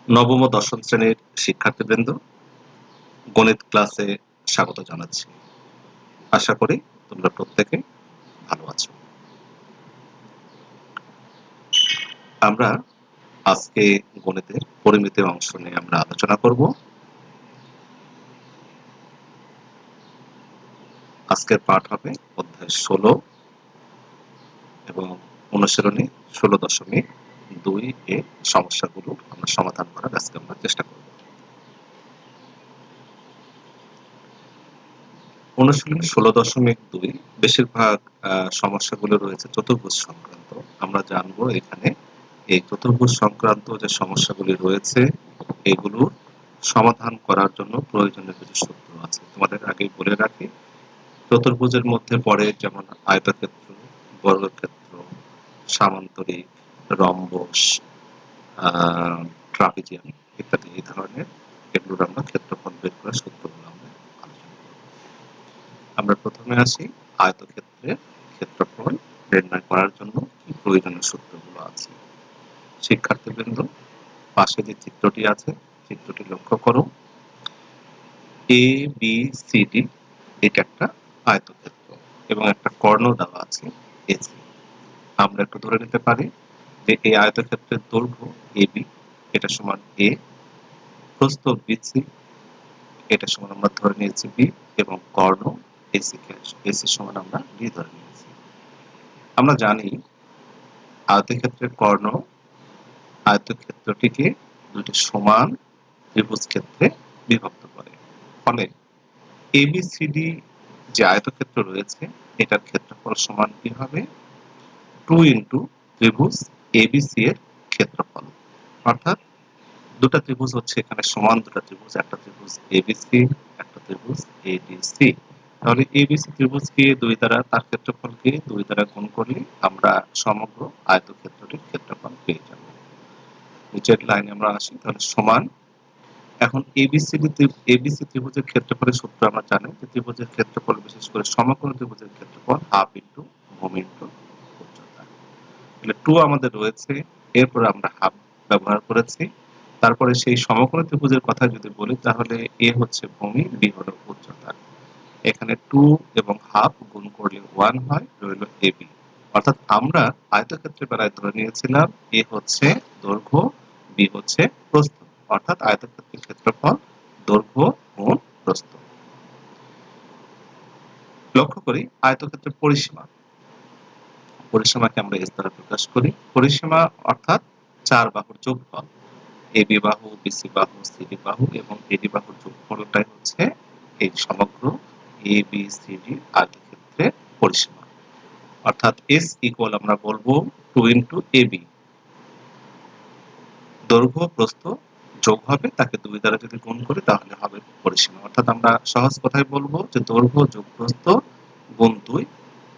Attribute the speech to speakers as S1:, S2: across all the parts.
S1: নবম ও দশম শ্রেণীর শিক্ষার্থীবৃন্দ, গণিত ক্লাসে স্বাগত জানাচ্ছি। আশা করি তোমরা প্রত্যেকে ভালো আছো। আমরা আজকে গণিতের পরিমিতির অংশ নিয়ে আমরা আলোচনা করব। আজকের পাঠ হবে অধ্যায় 16 এবং অনুশীলনী 16.2 এ সমস্যাগুলো আমরা সমাধান করার আজকে আমরা চেষ্টা করব। অনুশীলনী 16.2 বেশিরভাগ সমস্যাগুলো রয়েছে চতুর্ভুজ সংক্রান্ত। আমরা জানবো এখানে এই চতুর্ভুজ সংক্রান্ত যে সমস্যাগুলি রয়েছে এগুলোর সমাধান করার জন্য প্রয়োজনীয় কিছু সূত্র আছে। তোমাদের আগেই বলে রাখি, চতুর্ভুজের মধ্যে পড়ে যেমন আয়তক্ষেত্র, বর্গক্ষেত্র, সামান্তরিক, রম্বস, ট্রাপিজিয়াম ইত্যাদি এই ধরনের এগুলোর আমরা ক্ষেত্রফল বের করার সূত্রগুলো আমরা আলোচনা করব। আমরা প্রথমে আসি আয়তক্ষেত্রের ক্ষেত্রফল নির্ণয় করার জন্য কি প্রয়োজনীয় সূত্রগুলো আছে। শিক্ষার্থীবৃন্দ, পাশে যে চিত্রটি আছে চিত্রটি লক্ষ্য করো। এ বি সি ডি এটা একটা আয়তক্ষেত্র এবং একটা কর্ণ দেওয়া আছে এসি। আমরা একটু ধরে নিতে পারি যে এই আয়তক্ষেত্রের দৈর্ঘ্য এবি এটা সমান এ, প্রস্থ বিসি এটা সমান আমরা ধরে নিয়েছি বি, এবং কর্ণ এসি সমান আমরা ডি ধরে নিয়েছি। আমরা জানি আয়তক্ষেত্রের কর্ণ আয়তক্ষেত্রটিকে দুটি সমান ত্রিভুজ ক্ষেত্রে বিভক্ত করে। ফলে এবিসিডি যে আয়তক্ষেত্র রয়েছে এটার ক্ষেত্রফল সমান কি হবে 2 ইন্টু ত্রিভুজ এবিসি এর ক্ষেত্রফল। অর্থাৎ দুটা ত্রিভুজ হচ্ছে এখানে সমান দুটা ত্রিভুজ, একটা ত্রিভুজ এবিসি, একটা ত্রিভুজ এডিসি। তাহলে এবিসি ত্রিভুজকে 2 দ্বারা, তার ক্ষেত্রফলকে 2 দ্বারা গুণ করলে আমরা সমগ্র আয়তক্ষেত্রটির ক্ষেত্রফল পেয়ে যাব। নিচের লাইনে আমরা আসি, তাহলে সমান। এখন এবিসি ত্রিভুজের ক্ষেত্রফলের সূত্র আমরা জানি যে ত্রিভুজের ক্ষেত্রফল বিশেষ করে সমকোণ ত্রিভুজের ক্ষেত্রফল হাফ ইন্টু ভূমি ইন্টু উচ্চতা। তাহলে 2 আমাদের রয়েছে, এরপর আমরা হাফ ব্যবহার করেছি। তারপরে সেই সমকোণ ত্রিভুজের কথা যদি বলি তাহলে এ হচ্ছে ভূমি, বি হলো উচ্চতা। এখানে 2 এবং হাফ গুণ করলে 1 হয়, রইল এবি। অর্থাৎ আমরা আয়তক্ষেত্রের বেলায় ধরে নিয়েছিলাম এ হচ্ছে দৈর্ঘ্য, বি হচ্ছে প্রস্থ। অর্থাৎ আয়তক্ষেত্রের ক্ষেত্রফল দৈর্ঘ্য গুণ প্রস্থ। লক্ষ্য করি আয়তক্ষেত্রের পরিসীমা। পরিসীমাকে আমরা এস দ্বারা প্রকাশ করি। পরিসীমা অর্থাৎ 4 বাহুর যোগফল। এবি বাহু, বিসি বাহু, সিডি বাহু এবং এডি বাহুর যোগফলটাই হচ্ছে এই সমগ্র এ বি সি ডি আয়তক্ষেত্রের পরিসীমা। অর্থাৎ এস ইকুয়াল আমরা বলবো 2 ইন্টু এবি। দৈর্ঘ্য প্রস্থ যোগ হবে, তাকে 2 দ্বারা যদি গুণ করি তাহলে হবে পরিসীমা। অর্থাৎ আমরা সহজ কথায় বলবো যে দৈর্ঘ্য যোগ প্রস্থ গুণ 2,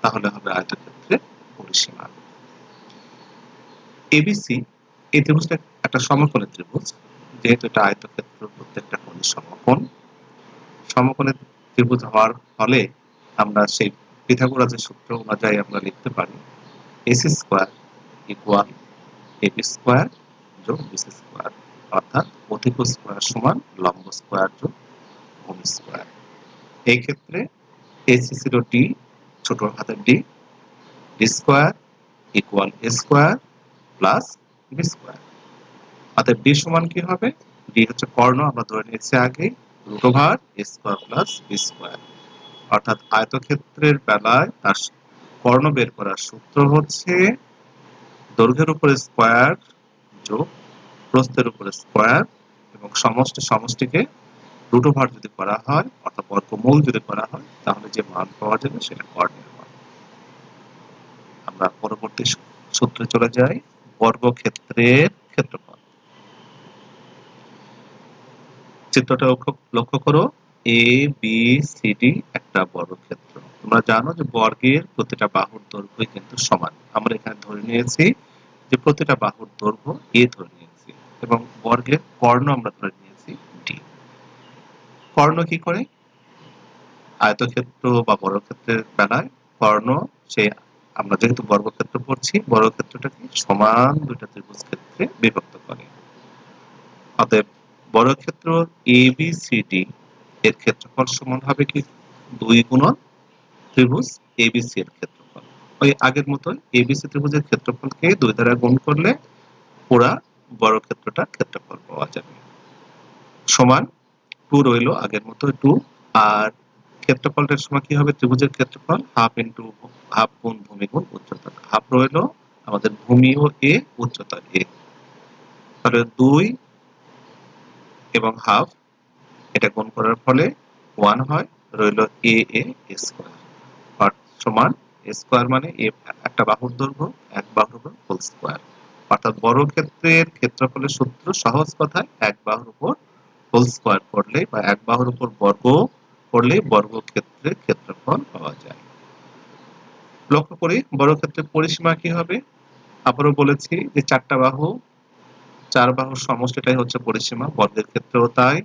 S1: তাহলে হবে আয়তক্ষেত্রের পরিসীমা। এবিসি এই ত্রিভুজটা একটা সমকোণী ত্রিভুজ। যেহেতু এটা আয়তক্ষেত্র, প্রত্যেকটা কোণই সমকোণ। সমকোণী ত্রিভুজ হওয়ার ফলে আমরা সেই পিথাগোরাসের সূত্র অনুযায়ী আমরা লিখতে পারি AC square equal AB square যোগ বিসি স্কয়ার। অর্থাৎ অতিভুজ স্কয়ার সমান লম্ব স্কয়ার যোগ ভূমি স্কয়ার। এই ক্ষেত্রে এসি ছিল ডি, ছোট হাতের ডি, ডি স্কয়ার ইকুয়াল এ স্কয়ার প্লাস বি স্কয়ার। অর্থাৎ ডি সমান কি হবে, ডি হচ্ছে কর্ণ, আমরা ধরে নিয়েছি আগে, root over a square plus B square. অর্থাৎ আয়তক্ষেত্রের বেলায় তার কর্ণ বের করার সূত্র হচ্ছে দৈর্ঘ্যের উপরে স্কয়ার যোগ প্রস্থের উপরে স্কয়ার এবং সমষ্টিকে রুট ওভার যদি করা হয় অর্থাৎ বর্গমূল যদি করা হয় তাহলে যে মান পাওয়া যাবে সেটা কর্ণের মান। আমরা পরবর্তী সূত্রে চলে যাই, বর্গক্ষেত্রের ক্ষেত্রফল। চিত্রটা লক্ষ্য করো, এ বি সি ডি একটা বর্গক্ষেত্র। তোমরা জানো যে বর্গের প্রতিটা বাহুর দৈর্ঘ্য কিন্তু সমান। আমরা এখানে ধরে নিয়েছি যে প্রতিটা বাহুর দৈর্ঘ্য এ ধরে নিয়েছি এবং বর্গের কর্ণ আমরা ধরে নিয়েছি ডি। কর্ণ কি করে, আয়তক্ষেত্র বা বর্গক্ষেত্রের বেলায় কর্ণ সে আমরা যেহেতু বর্গক্ষেত্র পড়ছি বর্গক্ষেত্রটাকে সমান দুইটা ত্রিভুজ ক্ষেত্রে বিভক্ত করে। অতএব বর্গক্ষেত্র ABCD এর ক্ষেত্রফল সমান হবে কি 2 গুণন ত্রিভুজ ABC এর ক্ষেত্রফল। ওই আগের মতোই ABC ত্রিভুজের ক্ষেত্রফলকে 2 দ্বারা গুণ করলে পুরা বর্গক্ষেত্রটার ক্ষেত্রফল পাওয়া যাবে। সমান 2 রইল আগের মতো 2, আর ক্ষেত্রফলটার সময় কি হবে ত্রিভুজের ক্ষেত্রফল হাফ ইনটু হাফ গুণ ভূমি গুণ উচ্চতা। হাফ রইল আমাদের ভূমি ও A, উচ্চতা A। তাহলে 2 এবং হাফ এটা গুণ করার ফলে 1 হয়, রইল A স্কয়ার আর সমান স্কয়ার মানে A একটা বাহুর দৈর্ঘ্য, এক বাহুর উপর হোল স্কয়ার। অর্থাৎ বর্গক্ষেত্রের ক্ষেত্রফলের সূত্র সহজ কথায় এক বাহুর উপর হোল স্কয়ার করলে বা এক বাহুর উপর বর্গ করলে বর্গক্ষেত্রের ক্ষেত্রফল পাওয়া যায়। লক্ষ্য করি বর্গক্ষেত্রের পরিসীমা কি হবে। আবারও বলেছি যে 4টা বাহু, 4 বাহুর সমষ্টিটাই হচ্ছে পরিসীমা, বর্গের ক্ষেত্রেও তাই।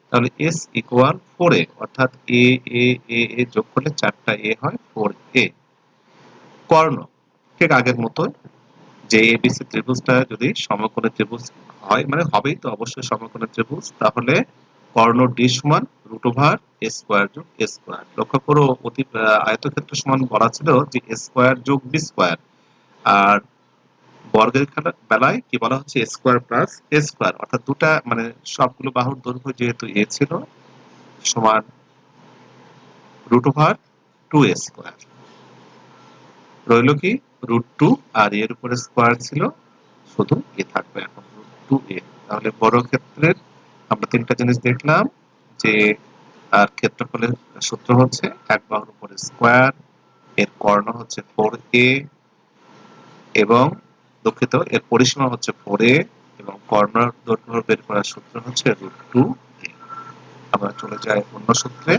S1: তাহলে S ইকুয়াল 4A, অর্থাৎ A যোগ করলে 4টা A হয় 4A। কর্ণ ঠিক আগের মতো, যে ABC ত্রিভুজটা যদি সমকোণী ত্রিভুজ হয়, মানে হবেই তো অবশ্যই সমকোণী ত্রিভুজ, তাহলে কর্ণ D সমান √A স্কয়ার যোগ A স্কয়ার। লক্ষ্য করো আয়তক্ষেত্র সমান বলা ছিল যে A স্কয়ার যোগ B স্কয়ার, আর বর্গের বেলায় কি বলা হচ্ছে A square plus A square, অর্থাৎ দুটা মানে সবগুলো বাহুর দৈর্ঘ্য যেহেতু A ছিল সমান √2A স্কয়ার। রইল কি √2, আর এর উপরে স্কয়ার ছিল, শুধু A থাকবে এখন √2A। তাহলে বর্গক্ষেত্রের আমরা 3টা জিনিস দেখলাম, যে আর ক্ষেত্রফলের সূত্র হচ্ছে এক বাহুর উপরে স্কয়ার, এর কর্ণ হচ্ছে 4A, এবং দুঃখিত এর পরিসীমা হচ্ছে 4A, এবং কর্ণের দৈর্ঘ্য বের করার সূত্র হচ্ছে √2A। আমরা চলে যাই অন্য সূত্রে।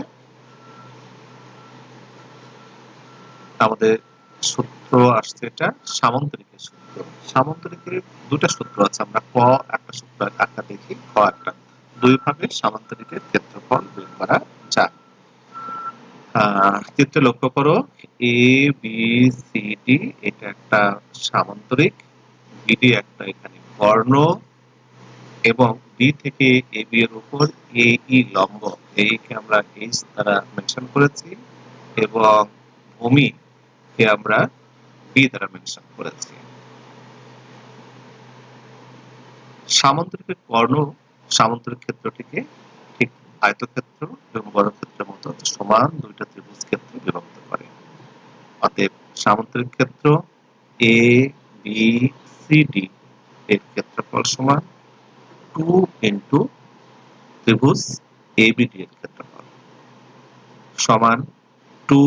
S1: আমাদের সূত্র আসছে এটা সামান্তরিকের সূত্র। সামান্তরিকের দুটো সূত্র আছে, আমরা ক একটা সূত্র একটা দেখি, খ একটা। দুই ভাবে সামান্তরিকের ক্ষেত্রফল বের করা যায়। চিত্রে লক্ষ্য করো ABCD এটা একটা সামান্তরিক, BD একটা এখানে কর্ণ, এবং B থেকে AB এর উপর AE লম্ব, এই কে আমরা H দ্বারা মেনশন করেছি, এবং ভূমি কে আমরা B দ্বারা মেনশন করেছি। সামান্তরিকের কর্ণ সামান্তরিক ক্ষেত্রটিকে ঠিক আয়তক্ষেত্র এবং বর্গক্ষেত্রের মতো সমান দুইটা ত্রিভুজ ক্ষেত্রে বিভক্ত করে। অতএব সামান্তরিক ক্ষেত্র ABCD এর ক্ষেত্রফল সমান 2 ইনটু ত্রিভুজ ABD এর ক্ষেত্রফল সমান 2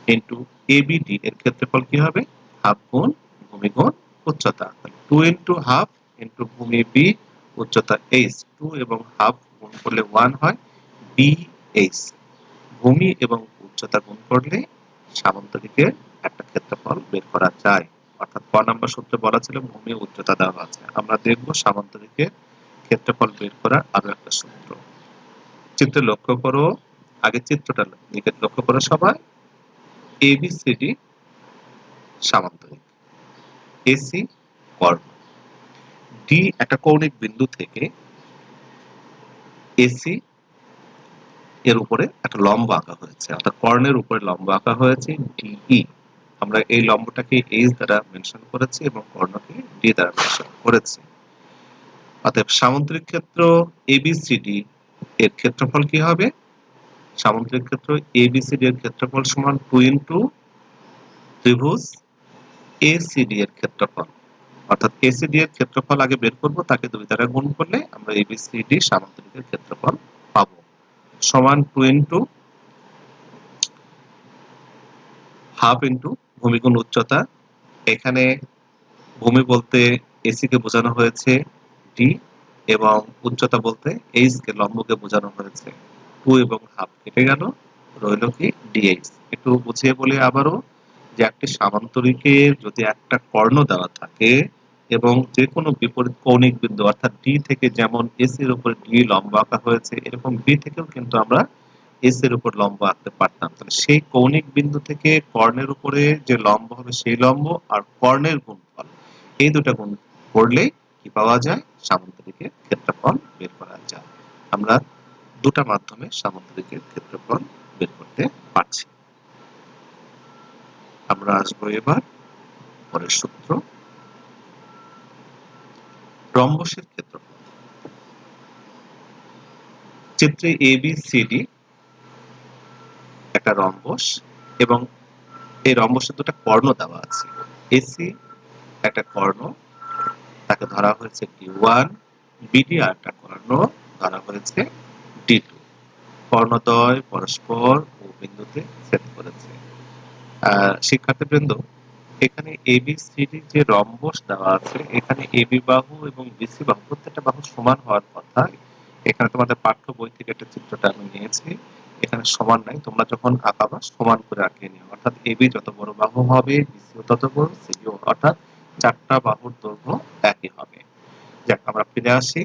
S1: ইনটু ABD এর ক্ষেত্রফল কি হবে হাফ গুণ ভূমি গুণ উচ্চতা। 2 ইনটু হাফ ইনটু ভূমি B, উচ্চতা H। 2 এবং হাফ গুণ করলে 1 হয় BH। ভূমি এবং উচ্চতা গুণ করলে সামান্তরিকের একটা ক্ষেত্রফল বের করা যায়। অর্থাৎ ক নম্বর সূত্রে বলা ছিল ভূমি উচ্চতা দেওয়া আছে, আমরা দেখব সামান্তরিকের ক্ষেত্রফল বের করার আরো একটা সূত্র। চিত্রে লক্ষ্য করো, আগে চিত্রটা লক্ষ্য করো সবাই। ABCD সামান্তরিক, AC কর্ণ, D একটা কৌণিক বিন্দু থেকে AC এর উপরে একটা লম্ব আঁকা হয়েছে, অর্থাৎ কর্ণের উপরে লম্ব আঁকা হয়েছে DE। আমরা এই লম্বটাকে H দ্বারা মেনশন করেছি এবং কর্ণকে D দ্বারা মেনশন করেছি। অতএব সামান্তরিক ক্ষেত্র ABCD এর ক্ষেত্রফল কি হবে? সামান্তরিক ক্ষেত্র ABCD এর ক্ষেত্রফল সমান 2 ইনটু ত্রিভুজ ACD এর ক্ষেত্রফল। অর্থাৎ ACD এর ক্ষেত্রফল আগে বের করব, তাকে 2 দ্বারা গুণ করলে আমরা ABCD সামান্তরিকের ক্ষেত্রফল পাবো, সমান 2 ইনটু হাফ ইনটু ভূমি গুণ উচ্চতা। এখানে ভূমি বলতে AC কে বোঝানো হয়েছে D, এবং উচ্চতা বলতে H কে লম্বকে বোঝানো হয়েছে। 2 এবং হাফ কেটে গেল, রইল কি DH। একটু বুঝিয়ে বলি আবারও, যে একটি সামান্তরিকের যদি একটা কর্ণ দেওয়া থাকে এবং যে কোনো বিপরীত কৌণিক বিন্দু, অর্থাৎ D থেকে যেমন AC এর উপর D লম্ব আঁকা হয়েছে, এরকম B থেকেও কিন্তু আমরা AC এর উপর লম্ব আঁকতে পারতাম। তাহলে সেই কৌণিক বিন্দু থেকে কর্ণের উপরে যে লম্ব হবে সেই লম্ব আর কর্ণের গুণফল, এই দুটো গুণ করলেই কি পাওয়া যায়? সামুদ্রিকের ক্ষেত্রফল বের করা যায়। আমরা দুটা মাধ্যমে সামুদ্রিকের ক্ষেত্রফল বের করতে পারছি। আমরা আসবো এবার পরের সূত্র, রম্বসের ক্ষেত্রফল। চিত্রে ABCD একটা রম্বস এবং এই রম্বসের দুটো কর্ণ দেওয়া আছে। AC একটা কর্ণ, তাকে ধরা হয়েছে D1, BD আর একটা কর্ণ ধরা হয়েছে D2। কর্ণদ্বয় পরস্পর ও বিন্দুতে ছেদ করেছে। শিক্ষার্থীবৃন্দ, এখানে ABCD যে রম্বস দেওয়া আছে, এখানে AB বাহু এবং BC বাহু প্রত্যেকটা বাহু সমান হওয়ার কথা। এখানে তোমাদের পাঠ্য বই থেকে একটা চিত্রটা আমি নিয়েছি, এখানে সমান নাই, তোমরা যখন আঁকাবা সমান করে আঁকিয়ে নিও। অর্থাৎ AB যত বড় বাহু হবে, BC তত বড়, CD অর্থাৎ চারটা বাহুর দৈর্ঘ্য একই হবে। যাক, আমরা ফিরে আসি।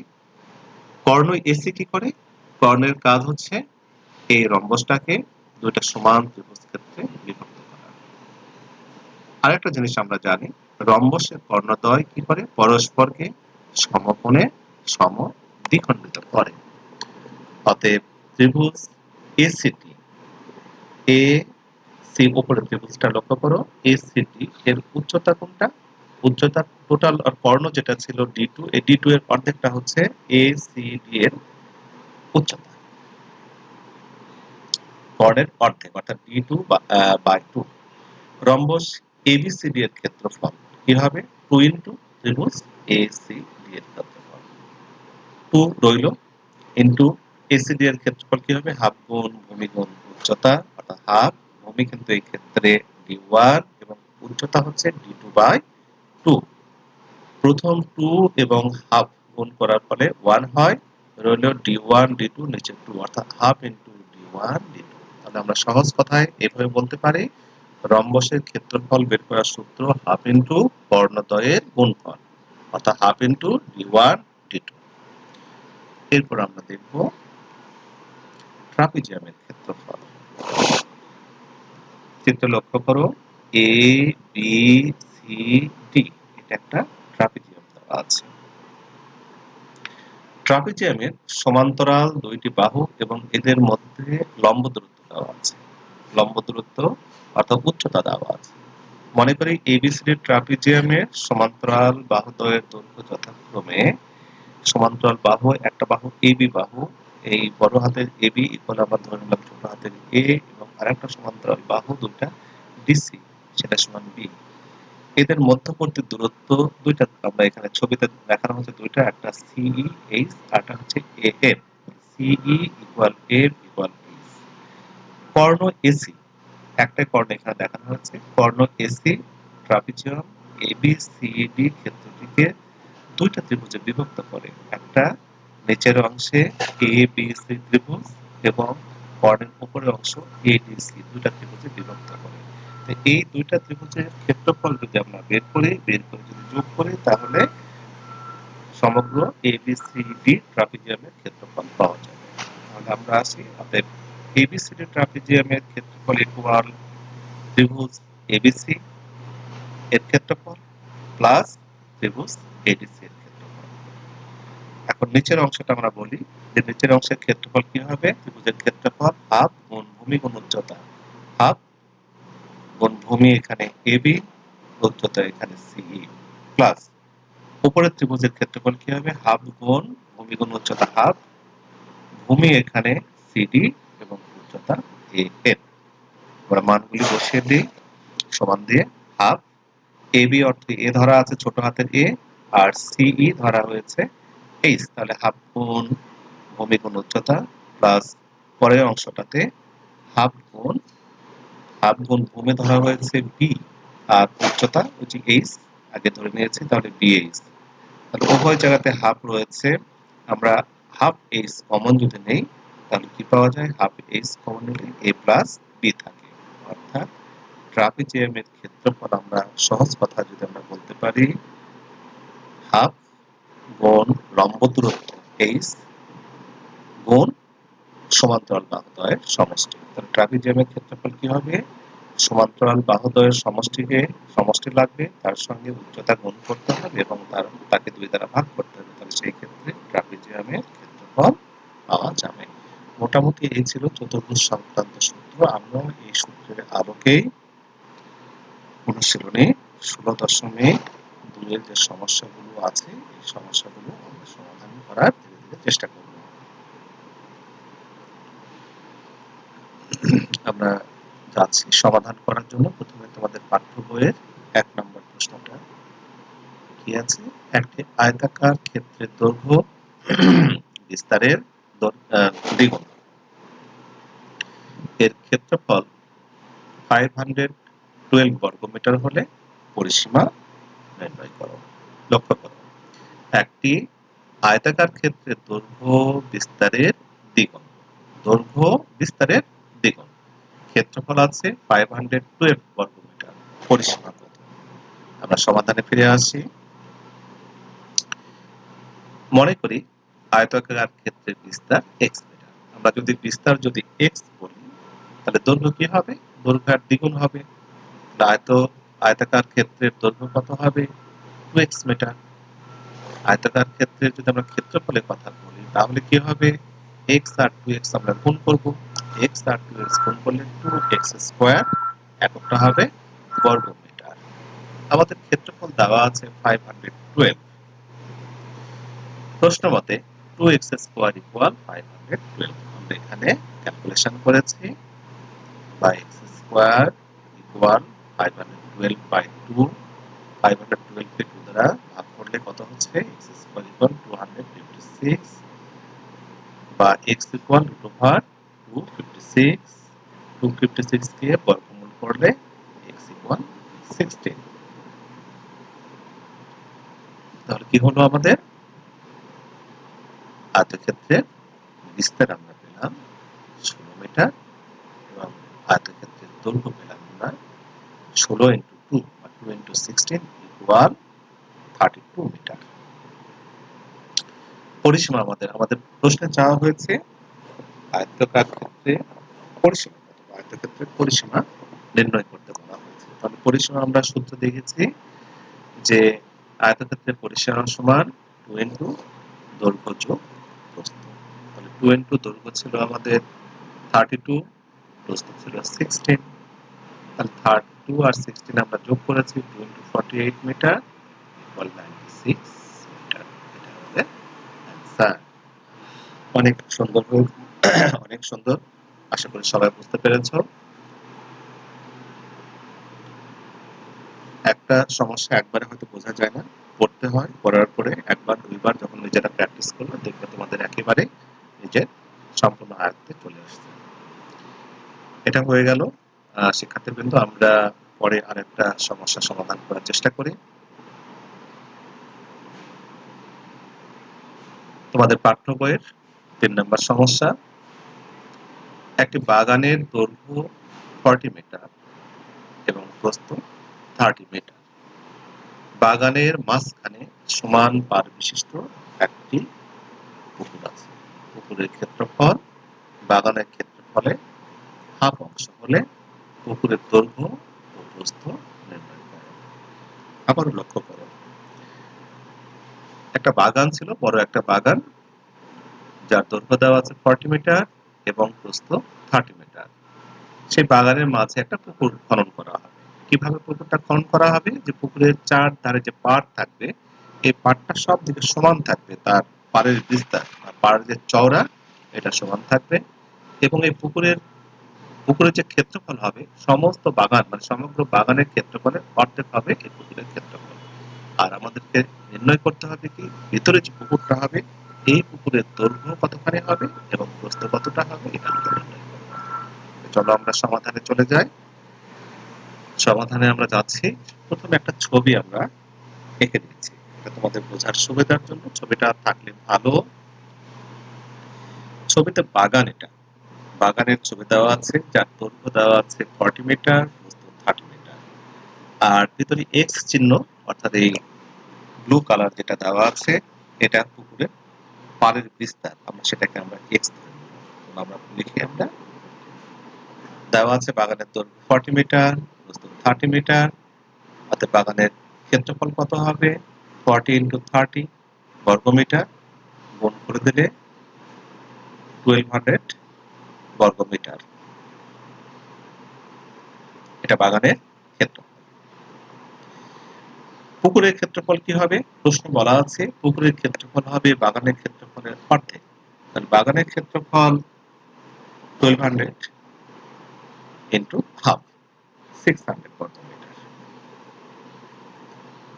S1: কর্ণ AC কি করে? কর্ণের কাজ হচ্ছে এই রম্বসটাকে দুইটা সমান ত্রিভুজ ক্ষেত্রে বিভক্ত করা। আরেকটা জিনিস আমরা জানি, রম্বসের কর্ণদ্বয় কি করে? পরস্পরকে সমকোণে সমদ্বিখণ্ডিত করে। অতএব ত্রিভুজ ACD, AC উপরে ত্রিভুজটা লক্ষ্য করো, ACD এর উচ্চতা কোনটা? উচ্চতা টোটাল কর্ণ যেটা ছিল D2, এই D2 এর অর্ধেকটা হচ্ছে ACD এর উচ্চতা। কর্ণের অর্ধেক অর্থাৎ D2 বাই 2। রম্বস ABCD এর ক্ষেত্রফল কি হবে? 2 ইন্টু ত্রিভুজ ACD এর ক্ষেত্রফল। 2 রইল ইন্টু ACD এর ক্ষেত্রফল কি হবে? হাফ গুণ ভূমি গুণ উচ্চতা, অর্থাৎ হাফ। ভূমি কিন্তু এই ক্ষেত্রে D1 এবং উচ্চতা হচ্ছে D2 বাই 2। প্রথম 2 এবং হাফ গুণ করার ফলে 1 হয়, রইল D1 D2 নিচে 2, অর্থাৎ হাফ ইন্টু D1 D2। তাহলে আমরা সহজ কথায় এভাবে বলতে পারি, রম্বসের ক্ষেত্রফল বের করার সূত্র হাফ ইন্টু কর্ণদ্বয়ের গুণফল, অর্থাৎ হাফ ইন্টু D1 D2। এরপর আমরা দেখব ট্রাপিজিয়ামের ক্ষেত্রফল। চিত্র লক্ষ্য করো, ABCD এটা একটা ট্রাপিজিয়াম দেওয়া আছে। ট্রাপিজিয়ামের সমান্তরাল দুইটি বাহু এবং এদের মধ্যে লম্ব দূরত্ব দেওয়া আছে। লম্ব দূরত্ব অর্থাৎ উচ্চতা দেওয়া আছে। মনে করি ABCD ট্রাপিজিয়ামের সমান্তরাল বাহুদ্বয়ের দৈর্ঘ্য যথাক্রমে, সমান্তরাল বাহু একটা বাহু AB বাহু, এই বড় হাতের AB ইকুয়াল আমরা ধরে নিলাম ছোট হাতের A, এবং আরেকটা সমান্তরাল বাহু দুটা DC, সেটা সমান B। এদের মধ্যবর্তী দূরত্ব দুইটা, আমরা এখানে ছবিতে দেখানো হচ্ছে দুইটা, একটা CEH আর একটা হচ্ছে AF। CE equal F equal H। কর্ণ AC, একটা কর্ণ এখানে দেখানো হচ্ছে, কর্ণ AC ট্রাপিজিয়াম ABCD ক্ষেত্রটিকে দুইটা ত্রিভুজে বিভক্ত করে। একটা নিচের অংশে ABC ত্রিভুজ এবং কর্ণের উপরের অংশ ADC, দুইটা ত্রিভুজে বিভক্ত করে। এই দুইটা ত্রিভুজের ক্ষেত্রফল যদি আমরা বের করে যদি যোগ করি, তাহলে সমগ্র ABCD ট্রাপিজিয়ামের ক্ষেত্রফল পাওয়া যাবে। তাহলে আমরা আসি, অতএব ABCD ট্রাপিজিয়ামের ক্ষেত্রফল ইকুয়াল ত্রিভুজ ABC এর ক্ষেত্রফল প্লাস ত্রিভুজ ADC এর ক্ষেত্রফল। এখন নিচের অংশটা আমরা বলি, যে নিচের অংশের ক্ষেত্রফল কি হবে? ত্রিভুজের ক্ষেত্রফল হাফ গুণ ভূমি গুণ উচ্চতা, হাফ গুণ ভূমি এখানে AB, উচ্চতা এখানে CE, প্লাস উপরের ত্রিভুজের ক্ষেত্রফল কি হবে? হাফ গুণ ভূমি গুণ উচ্চতা হাফ, ভূমি এখানে CD এবং উচ্চতা AF। আমরা মানগুলি বসিয়ে দিই, সমান দিয়ে হাফ, AB অর্থে A ধরা আছে ছোট হাতের A, আর CE ধরা হয়েছে H, তাহলে হাফ গুণ ভূমি গুণ উচ্চতা প্লাস পরের অংশটাতে হাফ গুণ ভূমি ধরা হয়েছে B, আর উচ্চতা হচ্ছে H আগে ধরে নিয়েছি, তাহলে BH। তাহলে উভয় জায়গাতে হাফ রয়েছে, আমরা হাফ H কমন যদি নেই, তাহলে কি পাওয়া যায়? হাফ H কমন নিলে A প্লাস B থাকে। অর্থাৎ ট্রাপিজিয়ামের ক্ষেত্রফল আমরা সহজ কথা যদি আমরা বলতে পারি, হাফ গুণ লম্ব দূরত্ব H গুণ সমান্তরাল বাহুদ্বয়ের সমষ্টি। তাহলে ট্রাপিজিয়ামের ক্ষেত্রফল কি হবে? সমান্তরাল বাহুদ্বয়ের সমষ্টি লাগবে, তার সঙ্গে উচ্চতা গুণ করতে হবে এবং তাকে 2 দ্বারা ভাগ করতে হবে, তাহলে সেই ক্ষেত্রে ট্রাপিজিয়ামের ক্ষেত্রফল পাওয়া যাবে। মোটামুটি এই ছিল চতুর্ভুজ সংক্রান্ত সূত্র। আমরা এই সূত্রের আলোকেই অনুশীলনী 16.2 এর যে সমস্যাগুলো আছে এই সমস্যাগুলো আমরা সমাধান করার ধীরে ধীরে চেষ্টা করব। আমরা যাচ্ছি সমাধান করার জন্য। প্রথমে তোমাদের পাঠ্য বইয়ের 1 নম্বর প্রশ্নটা কি আছে? একটি আয়তাকার ক্ষেত্রের দৈর্ঘ্য বিস্তারের দ্বিগুণ, এর ক্ষেত্রফল 512 বর্গমিটার হলে পরিসীমা নির্ণয় করো। লক্ষ্য করো, একটি আয়তাকার ক্ষেত্রের দৈর্ঘ্য বিস্তারের দ্বিগুণ, দৈর্ঘ্য বিস্তারের দ্বিগুণ, ক্ষেত্রফল আছে 512 বর্গমিটার, পরিসীমা কত? আমরা সমাধানে ফিরে আসি। মনে করি আয়তাকার ক্ষেত্রের বিস্তার x মিটার। আমরা যদি বিস্তার যদি x বলি তাহলে দৈর্ঘ্য কি হবে? দৈর্ঘ্যের দ্বিগুণ হবে। আয়তাকার ক্ষেত্রের দৈর্ঘ্য কত হবে? 2x metre. আয়তাকার ক্ষেত্রে যদি আমরা ক্ষেত্রফলের কথা বলি তাহলে কি হবে? x আর 2x আমরা গুণ করব। x আর 2x গুণ করলে 2x স্কয়ার, এককটা হবে বর্গ মিটার। আমাদের ক্ষেত্রফল দেওয়া আছে 512। প্রশ্ন মতে 2x স্কয়ার ইকুয়াল 512। আমরা এখানে ক্যালকুলেশন করেছি বা x স্কয়ার ইকুয়াল 512 বাই 2, 512 কে 2 দ্বারা ভাগ করলে কত হচ্ছে? x স্কয়ার ইকুয়াল 256 বা x ইকুয়াল রুট ওভার 256, 256 কে বর্গমূল করলে x ইকুয়াল 16। তাহলে কি হলো আমাদের? আয়তক্ষেত্রের বিস্তার আমরা পেলাম 16 মিটার এবং আয়তক্ষেত্রের দৈর্ঘ্য পেলাম আমরা 16 ইন্টু 2 বা 2 ইন্টু 16 ইকুয়াল 32 মিটার। পরিসীমা আমাদের প্রশ্নে চাওয়া হয়েছে আয়তাকার ক্ষেত্রে পরিসীমা কত? আয়তক্ষেত্রের পরিসীমা নির্ণয় করতে বলা হয়েছে। তাহলে পরিসীমা আমরা সূত্র দেখেছি যে আয়তক্ষেত্রের পরিসীমা সমান 2 ইন্টু দৈর্ঘ্য যোগ প্রস্থ। তাহলে 2 ইন্টু দৈর্ঘ্য ছিল আমাদের 32, প্রস্থ ছিল 16। তাহলে 32 আর 16 আমরা যোগ করেছি, 2 ইন্টু 48 মিটার ইকুয়াল 96 মিটার। এটা আমাদের অ্যান্সার। অনেক সুন্দর, অনেক সুন্দর। আশা করি সবাই বুঝতে পেরেছো। একটা সমস্যা একবারে হয়তো বোঝা যায় না, পড়তে হয়। পড়ার পরে একবার দুইবার যখন নিজেরা প্র্যাকটিস করবে দেখবে তোমাদের একেবারে নিজের সম্পূর্ণ আয়ত্তে চলে আসছে। এটা হয়ে গেল। শিক্ষার্থীবৃন্দ, আমরা পরে আরেকটা সমস্যা সমাধান করার চেষ্টা করি। তোমাদের পাঠ্য বইয়ের 3 নম্বর সমস্যা। একটি বাগানের দৈর্ঘ্য 40 মিটার এবং প্রস্থ 30 মিটার। বাগানের মাঝখানে সমান পার বিশিষ্ট একটি পুকুর আছে। পুকুরের ক্ষেত্রফল বাগানের ক্ষেত্রফলে হাফ অংশ হলে পুকুরের দৈর্ঘ্য ও প্রস্থ নির্ণয় করো। আবারও লক্ষ্য করো, একটা বাগান ছিল, বড় একটা বাগান, যার দৈর্ঘ্য দেওয়া আছে 40 মিটার এবং প্রস্থ 30 মিটার। সেই বাগানের মাঝে একটা পুকুর খনন করা হবে। কিভাবে পুকুরটা খনন করা হবে? যে পুকুরের চার ধারে যে পাড় থাকবে, এই পাড়টা সব দিকে সমান থাকবে, তার পাড়ের বিস্তার, পাড়ের যে চওড়া এটা সমান থাকবে এবং এই পুকুরের যে ক্ষেত্রফল হবে সমস্ত বাগান মানে সমগ্র বাগানের ক্ষেত্রফলের অর্ধেক হবে এই পুকুরের ক্ষেত্রফল। আর আমাদেরকে নির্ণয় করতে হবে কি ভিতরে যে পুকুরটা হবে এই পুকুরের দৈর্ঘ্য কতখানি হবে এবং প্রস্থ কতটা হবে এটা আমাদের নির্ণয় করতে হবে। চলো আমরা সমাধানে চলে যাই। সমাধানে আমরা যাচ্ছি। প্রথমে একটা ছবি আমরা এঁকে দিচ্ছি, এটা তোমাদের বোঝার সুবিধার জন্য ছবিটা থাকলে ভালো। ছবিতে বাগান, এটা বাগানের ছবি দেওয়া আছে, যার দৈর্ঘ্য দেওয়া আছে 40 মিটার, প্রস্থ 30 মিটার। আর ভিতরে এক্স চিহ্ন অর্থাৎ এই ব্লু কালার যেটা দেওয়া আছে এটা পুকুরের পাড়ের বিস্তার, আমরা সেটাকে আমরা এক্স ধরে নেব। আমরা লিখি, আমরা দেওয়া আছে বাগানের দৈর্ঘ্য 40 মিটার, প্রস্থ 30 মিটার, অর্থাৎ বাগানের ক্ষেত্রফল কত হবে? 40 ইন্টু 30 বর্গমিটার গুণ করে দিলে 1200 বর্গমিটার। এটা বাগানের ক্ষেত্রফল। পুকুরের ক্ষেত্রফল কি হবে? প্রশ্ন বলা আছে পুকুরের ক্ষেত্রফল হবে বাগানের ক্ষেত্রফলের অর্ধেক। তাহলে বাগানের ক্ষেত্রফল 1200 ইন্টু হাফ 600 বর্গমিটার।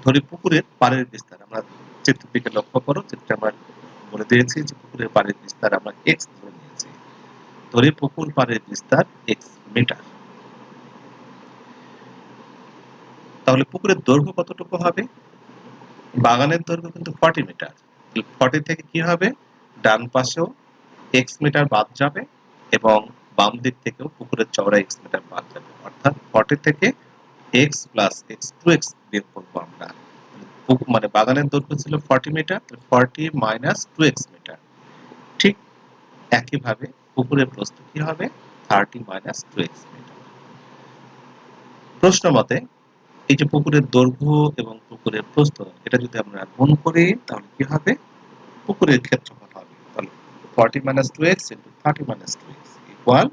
S1: ধরি পুকুরের পাড়ের বিস্তার, আমরা চিত্রের দিকে লক্ষ্য করো, চিত্রে আমরা বলে দিয়েছি যে পুকুরের পাড়ের বিস্তার আমরা x ধরে নিয়েছি। ধরি পুকুর পাড়ের বিস্তার x মিটার। তাহলে পুকুরের দৈর্ঘ্য কতটুকু হবে? বাগানের দৈর্ঘ্য কিন্তু 40 মিটার। 40 থেকে কি হবে? ডান পাশেও x মিটার বাদ যাবে এবং বাম দিক থেকেও পুকুরের চওড়া x মিটার বাদ যাবে। অর্থাৎ 40 থেকে x প্লাস x 2x বিয়োগ করব আমরা। মানে বাগানের দৈর্ঘ্য ছিল 40 মিটার, 40 মাইনাস 2x মিটার। ঠিক একইভাবে পুকুরের প্রস্থ কি হবে? 30 মাইনাস 2x মিটার। প্রশ্ন মতে এই যে পুকুরের দৈর্ঘ্য এবং পুকুরের প্রস্থ, এটা যদি আমরা গুণ করি তাহলে কি হবে? পুকুরের ক্ষেত্রফল হবে। তাহলে 40 minus 2x into 30 minus 2x equal,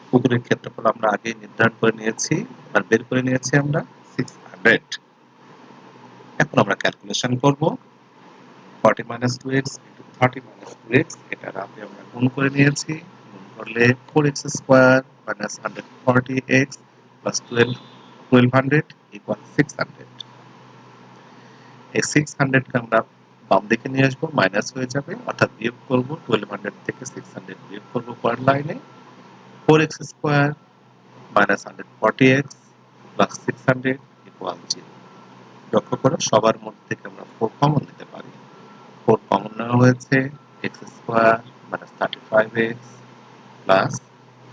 S1: পুকুরের ক্ষেত্রফল আমরা আগে নির্ধারণ করে নিয়েছি আর বের করে নিয়েছি আমরা 600। এখন আমরা ক্যালকুলেশন করব। 40 minus 2x into 30 minus 2x, এটা আগে আমরা গুণ করে নিয়েছি। গুণ করলে 4x square minus 140x plus 1200 equal 600। এই 600 কে আমরা বাম দিকে নিয়ে আসবো, মাইনাস হয়ে যাবে, অর্থাৎ বিয়োগ করব। 1200 থেকে 600 বিয়োগ করব পরের লাইনে। 4x square minus 140x plus 600 equal 0। লক্ষ্য করো সবার মধ্যে থেকে আমরা 4 কমন নিতে পারি। 4 কমন নেওয়া হয়েছে, x square minus 35x plus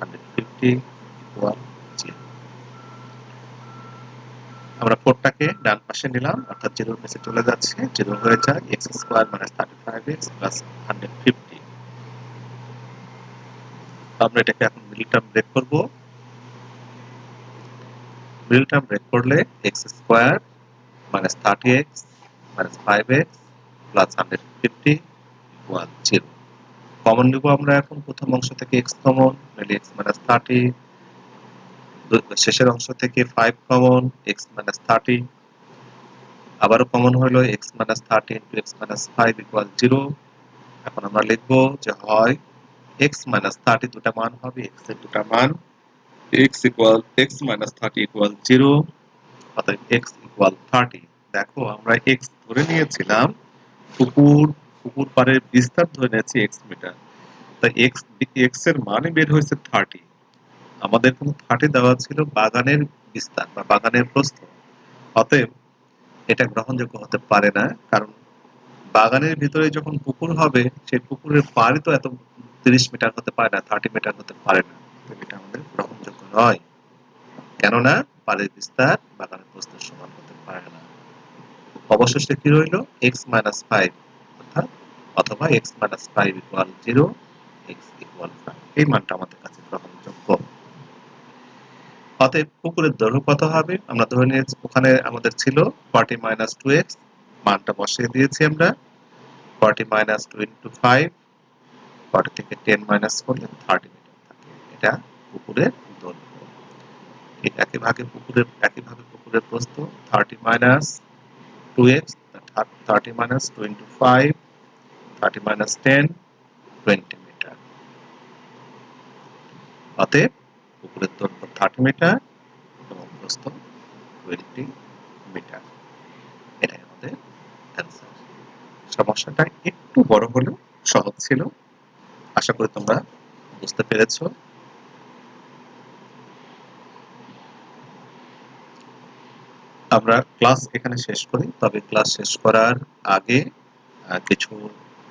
S1: 150 equal 0। আমরা 4 টাকে ডান পাশে নিলাম, অর্থাৎ 0 এর নিচে চলে যাচ্ছে, 0 হয়ে যায় x square minus 35x plus 150। আমরা এটাকে এখন মিডল টার্ম ব্রেক করব। মিডল টার্ম ব্রেক করলে x square minus 30x minus 5x plus 150 equal 0। Common নিব আমরা এখন প্রথম অংশ থেকে x কমন, নিলে x মাইনাস 30, শেষের অংশ থেকে 5 কমন, x মাইনাস 30, আবারও কমন হলো x minus 30 into x minus 5 equal 0। এখন আমরা লিখব যে হয় x মাইনাস 30 দুটা মান হবে, x এর দুটা মান, x equal x minus 30 equal 0, অর্থাৎ x ইকুয়াল 30। দেখো আমরা x ধরে নিয়েছিলাম, পুকুর পাড়ের বিস্তার ধরে নিয়েছি x মিটার, তাই x এর মানে বের হয়েছে 30। আমাদের কিন্তু 30 দেওয়া ছিল বাগানের বিস্তার বা বাগানের প্রস্থ। অতএব এটা গ্রহণযোগ্য হতে পারে না, কারণ বাগানের ভিতরে যখন পুকুর হবে সেই পুকুরের পাড়ই তো এত 30 মিটার হতে পারে না, 30 মিটার হতে পারে না। এটা আমাদের গ্রহণযোগ্য নয়, কেননা পাড়ের বিস্তার বাগানের প্রস্থের সমান হতে পারে না। অবশেষে কি রইল? x মাইনাস 5, অর্থাৎ অথবা x minus 5 equal 0, x equal 5। এই মানটা আমাদের কাছে গ্রহণযোগ্য। অতএব পুকুরের দৈর্ঘ্য কত হবে? আমরা ধরে নিয়েছি ওখানে আমাদের ছিল 40 মাইনাস 2x, মানটা বসিয়ে দিয়েছি আমরা। 40 মাইনাস 2 ইন্টু 5, 40 থেকে 10 মাইনাস করলে 30 মিটার থাকে। এটা পুকুরের দৈর্ঘ্য। ঠিক একইভাবে পুকুরের প্রস্থ 30 minus 2x, 30 minus 2 into 5, 30 minus 10, 20 metre. অতএব পুকুরের দৈর্ঘ্য 30 মিটার এবং প্রস্থ 20 মিটার। এটাই আমাদের অ্যান্সার। সমস্যাটা একটু বড় হলেও সহজ ছিল। আশা করি তোমরা বুঝতে পেরেছো। আমরা ক্লাস এখানে শেষ করি, তবে ক্লাস শেষ করার আগে কিছু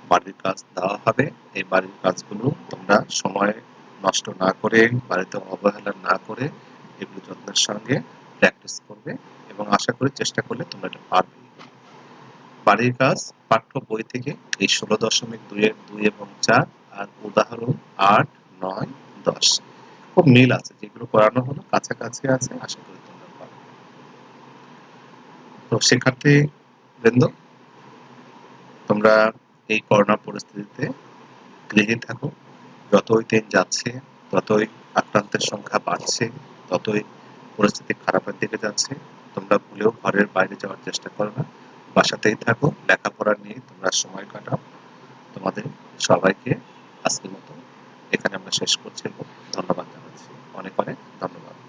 S1: বাড়ির কাজ দেওয়া হবে। এই বাড়ির কাজগুলো তোমরা সময় নষ্ট না করে, বাড়িতে অবহেলা না করে এগুলো যত্নের সঙ্গে প্র্যাকটিস করবে এবং আশা করি চেষ্টা করলে তোমরা এটা পারবে। বাড়ির কাজ পাঠ্য বই থেকে এই 16.2 এর 2 এবং 4 আর উদাহরণ 8, 9, 10 খুব মিল আছে, যেগুলো করানো হলো কাছাকাছি আছে, আশা করি তোমরা পারবে। তো শিক্ষার্থী বৃন্দ, তোমরা এই করোনা পরিস্থিতিতে গৃহে থাকো। যতই দিন যাচ্ছে, ততই আক্রান্তের সংখ্যা বাড়ছে, ততই পরিস্থিতি খারাপের দিকে যাচ্ছে। তোমরা ভুলেও ঘরের বাইরে যাওয়ার চেষ্টা করো না। বাসাতেই থাকো, লেখাপড়া নিয়ে তোমরা সময় কাটাও। তোমাদের সবাইকে আজকের মতো এখানে আমরা শেষ করছি এবং ধন্যবাদ জানাচ্ছি। অনেক ধন্যবাদ।